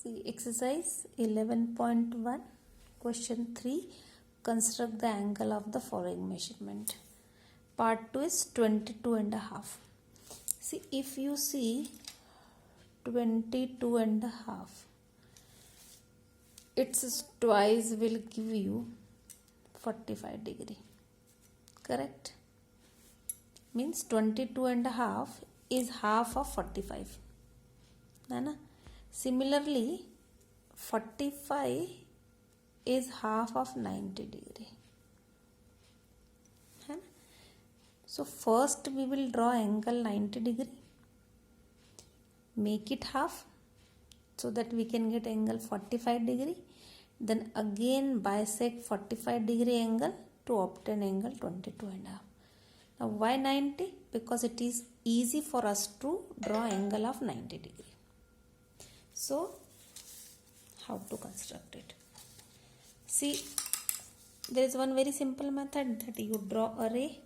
See exercise 11.1 question 3, construct the angle of the following measurement. Part 2 is 22 and a half. See, if you see 22 and a half, its twice will give you 45 degree, correct? Means 22 and a half is half of 45, है. Similarly 45 is half of 90 degree, है. So first we will draw angle 90 degree, make it half so that we can get angle 45 degree, then again bisect 45 degree angle to obtain angle 22 and a half. Now why 90? Because it is easy for us to draw angle of 90 degree. So how to construct it? See, there is one very simple method that you draw a ray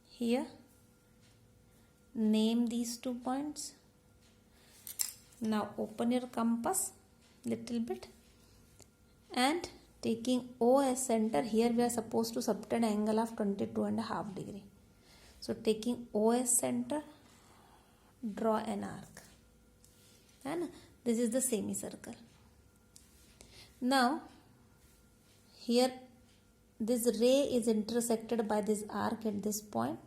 here, name these 2 points. Now open your compass little bit and taking O as center, here we are supposed to subtend angle of 22 and a half degree. So taking O as center, draw an arc, and this is the semicircle. Now here this ray is intersected by this arc at this point.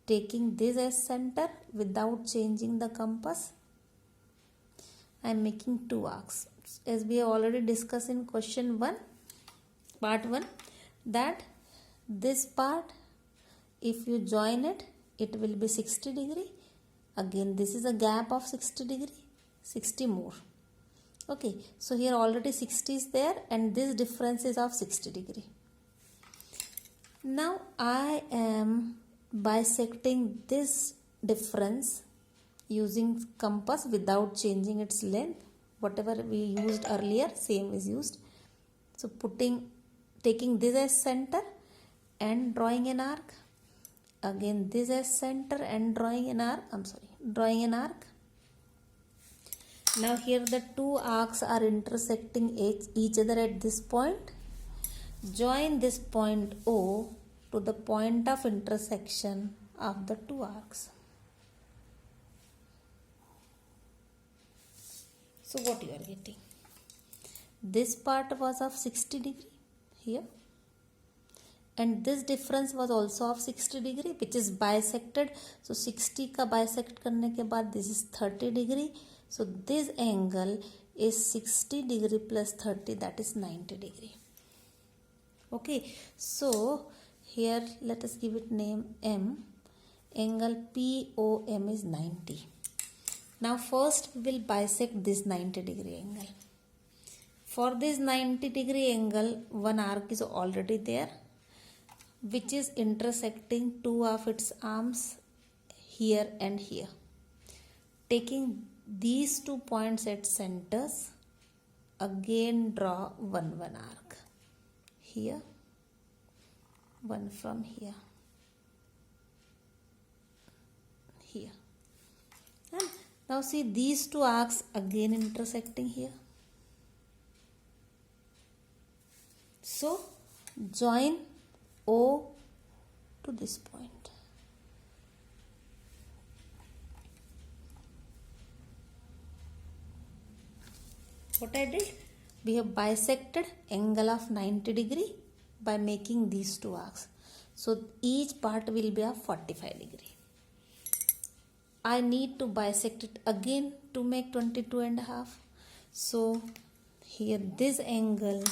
Taking this as center without changing the compass, I am making 2 arcs, as we have already discussed in question 1, part 1, that this part, if you join it, it will be 60 degree. Again, this is a gap of 60 degree, 60 more. Okay, so here already 60 is there and this difference is of 60 degree. Now I am bisecting this difference using compass without changing its length. Whatever we used earlier, same is used. So taking this as center and drawing an arc. Again this as center and drawing an arc. Drawing an arc. Now here the 2 arcs are intersecting each other at this point. Join this point O to the point of intersection of the 2 arcs. So what you are getting? This part was of 60 degree here, and this difference was also of 60 degree, which is bisected. So 60 का bisect करने के बाद this is 30 degree. So this angle is 60 degree plus 30, that is 90 degree. Okay, so here let us give it name M. Angle POM is 90. Now first we will bisect this 90 degree angle. For this 90 degree angle, one arc is already there, which is intersecting 2 of its arms here and here. Taking these 2 points at centers, again draw one arc here, one from here, here. And now see these 2 arcs again intersecting here. So join O to this point. What I did? We have bisected angle of 90 degree by making these 2 arcs. So each part will be of 45 degree. I need to bisect it again to make 22 and a half. So here this angle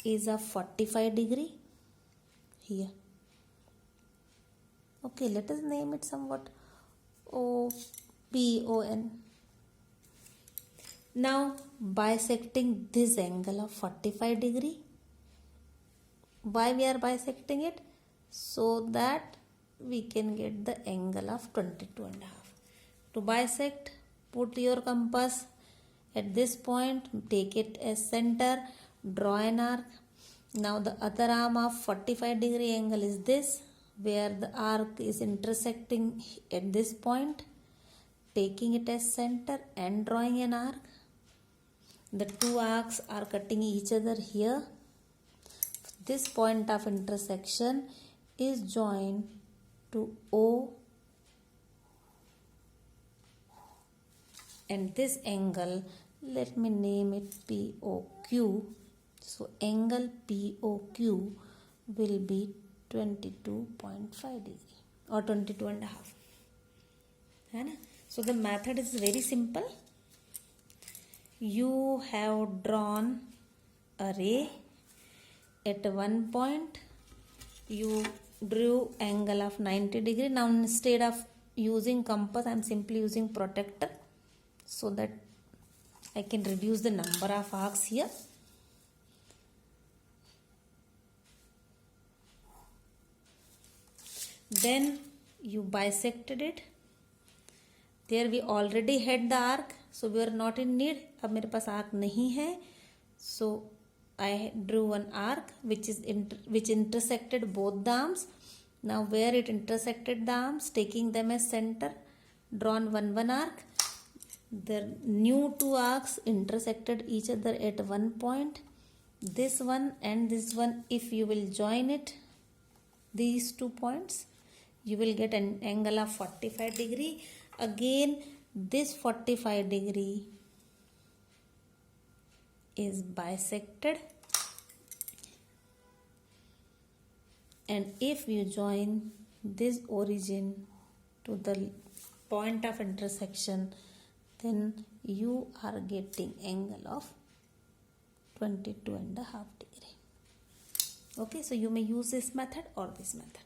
is of 45 degree here. Okay, let us name it somewhat OPON. Now bisecting this angle of 45 degree. Why we are bisecting it? So that we can get the angle of 22 and a half. To bisect, put your compass at this point, take it as center, draw an arc. Now the other arm of 45 degree angle is this, where the arc is intersecting at this point. taking it as center and drawing an arc. The two arcs are cutting each other here. This point of intersection is joined to O, and this angle, let me name it POQ. So angle POQ will be 22.5 degree or 22.5. So the method is very simple. You have drawn a ray at one point. You drew angle of 90 degree. Now instead of using compass, I am simply using protractor so that I can reduce the number of arcs here. Then you bisected it. There we already had the arc, so we are not in need. अब मेरे पास arc नहीं है, so I drew one arc which intersected both the arms. Now where it intersected the arms, taking them as center, drawn one arc. The new two arcs intersected each other at one point. This one and this one, if you will join it, these 2 points, you will get an angle of 45 degree. Again, this 45 degree is bisected, and if you join this origin to the point of intersection, then you are getting angle of 22.5 degree. Okay, so you may use this method or this method.